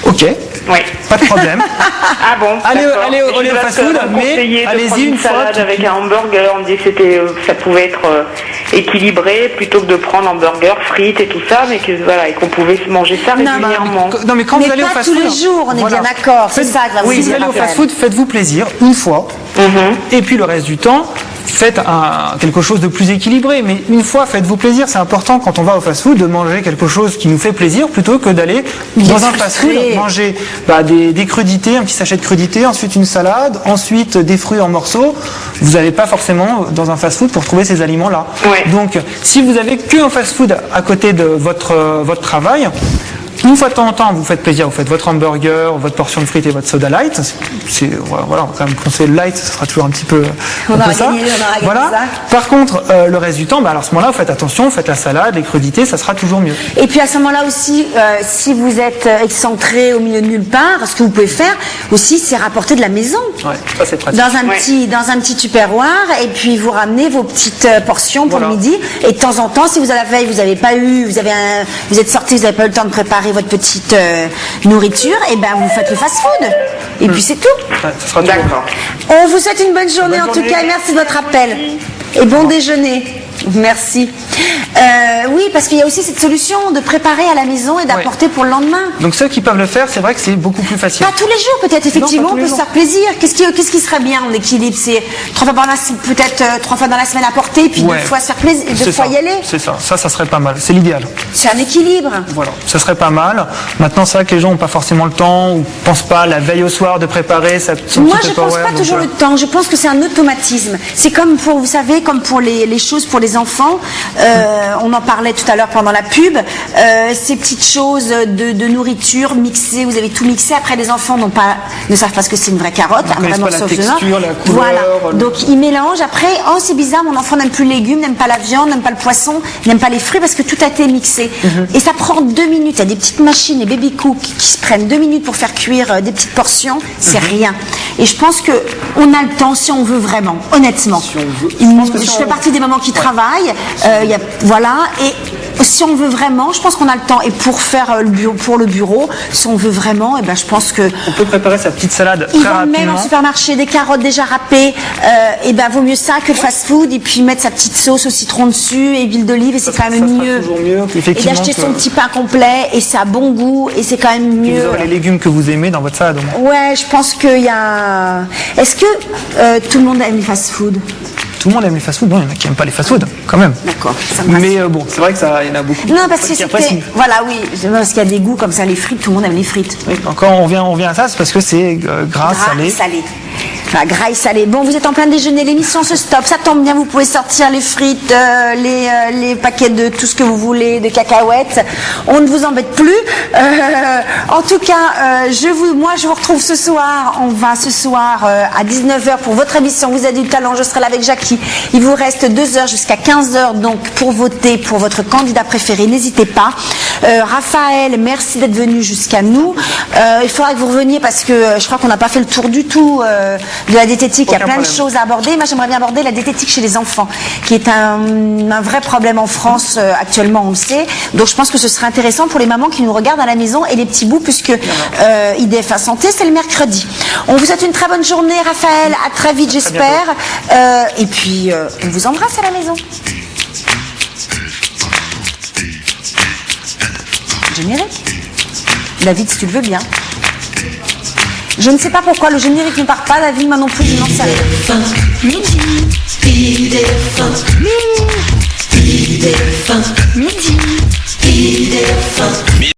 ok. Oui. Pas de problème. Ah bon? Allez au fast-food, mais allez-y une fois. Salade avec un hamburger, on me dit que ça pouvait être équilibré plutôt que de prendre hamburger, frites et tout ça, mais et qu'on pouvait manger ça régulièrement. Non, mais quand vous allez au tous fast-food, les jours, on est bien d'accord. C'est ça que si vous allez au fast-food, faites-vous plaisir une fois, et puis le reste du temps, faites quelque chose de plus équilibré. Mais une fois, faites-vous plaisir. C'est important quand on va au fast-food de manger quelque chose qui nous fait plaisir plutôt que d'aller dans un fast-food manger des crudités, un petit sachet de crudités, ensuite une salade, ensuite des fruits en morceaux. Vous n'allez pas forcément dans un fast-food pour trouver ces aliments-là. Ouais. Donc, si vous avez qu'un fast-food à côté de votre travail, une fois de temps en temps, vous faites plaisir, vous faites votre hamburger, votre portion de frites et votre soda light. Voilà, on va quand même conseiller le light, ce sera toujours un petit peu. On aura gagné ça. Par contre, le reste du temps, alors à ce moment-là, vous faites attention, vous faites la salade, les crudités, ça sera toujours mieux. Et puis à ce moment-là aussi, si vous êtes excentré au milieu de nulle part, ce que vous pouvez faire aussi, c'est rapporter de la maison. Ouais, ça c'est pratique. Dans un petit tupperware, et puis vous ramenez vos petites portions pour le midi. Et de temps en temps, si vous à la veille, vous n'avez pas eu, vous êtes sorti, vous n'avez pas eu le temps de préparer votre petite nourriture, et ben vous faites le fast-food. Et puis c'est tout. Ouais, ça sera d'accord. On vous souhaite une bonne journée en tout cas, et merci de votre appel. Et bon déjeuner. Merci. Oui, parce qu'il y a aussi cette solution de préparer à la maison et d'apporter pour le lendemain. Donc ceux qui peuvent le faire, c'est vrai que c'est beaucoup plus facile. Pas tous les jours, peut-être, effectivement, on peut se faire plaisir. Qu'est-ce qui serait bien en équilibre? C'est 3 fois dans la semaine apporter, puis 2 fois se faire plaisir, 2 fois y aller. C'est ça, ça serait pas mal. C'est l'idéal. C'est un équilibre. Voilà, ça serait pas mal. Maintenant, c'est vrai que les gens n'ont pas forcément le temps ou pensent pas la veille au soir de préparer son Moi, petit je pense pas toujours le temps. Je pense que c'est un automatisme. C'est comme pour, vous savez, comme pour les choses pour les enfants. On en parlait tout à l'heure pendant la pub. Ces petites choses de nourriture mixées, vous avez tout mixé. Après, les enfants ne savent pas ce que c'est une vraie carotte, un vrai morceau de vin. Voilà. Donc ils mélangent. Après, oh c'est bizarre, mon enfant n'aime plus les légumes, n'aime pas la viande, n'aime pas le poisson, n'aime pas les fruits parce que tout a été mixé. Et ça prend 2 minutes. Il y a des petites machines, les baby cook, qui se prennent 2 minutes pour faire cuire des petites portions. C'est rien. Et je pense que on a le temps si on veut vraiment, honnêtement. Si on veut. Je fais partie des mamans qui travaillent. Voilà. Et si on veut vraiment, je pense qu'on a le temps. Et pour faire le bureau, si on veut vraiment, je pense que on peut préparer sa petite salade très rapidement. Même en supermarché des carottes déjà râpées. Vaut mieux ça que le fast-food. Et puis mettre sa petite sauce au citron dessus et huile d'olive. Et c'est quand même mieux. Toujours mieux et d'acheter son petit pain complet. Et ça a bon goût. Et c'est quand même mieux. Vous aurez les légumes que vous aimez dans votre salade. Ouais, je pense qu'il y a. Est-ce que tout le monde aime le fast-food? tout le monde aime les fast-food. Non, il y en a qui n'aiment pas les fast-food, quand même. D'accord, ça me Mais bon, c'est vrai que ça, il y en a beaucoup. Non, parce que Qui c'était... apprécient. Voilà, oui, parce qu'il y a des goûts comme ça, les frites, tout le monde aime les frites. Oui, quand on vient à ça, c'est parce que c'est gras, salé. Enfin, gras et salé. Bon, vous êtes en plein déjeuner, l'émission se stoppe, ça tombe bien, vous pouvez sortir les frites, les paquets de tout ce que vous voulez, de cacahuètes. On ne vous embête plus. En tout cas, moi, je vous retrouve ce soir. On va ce soir à 19h pour votre émission. Vous avez du talent, je serai là avec Jackie. Il vous reste 2 heures jusqu'à 15h donc pour voter pour votre candidat préféré. N'hésitez pas. Raphaël, merci d'être venu jusqu'à nous. Il faudra que vous reveniez parce que je crois qu'on n'a pas fait le tour du tout de la diététique. Il y a plein de choses à aborder. Moi, j'aimerais bien aborder la diététique chez les enfants, qui est un vrai problème en France actuellement, on le sait. Donc, je pense que ce serait intéressant pour les mamans qui nous regardent à la maison et les petits bouts, puisque IDFA Santé, c'est le mercredi. On vous souhaite une très bonne journée, Raphaël. À très vite, j'espère. Et puis, on vous embrasse à la maison. Générique. David, si tu le veux bien. Je ne sais pas pourquoi le générique ne part pas, David, moi non plus, je n'en sais rien. Midi, IDFA, midi, IDFA, midi, IDFA.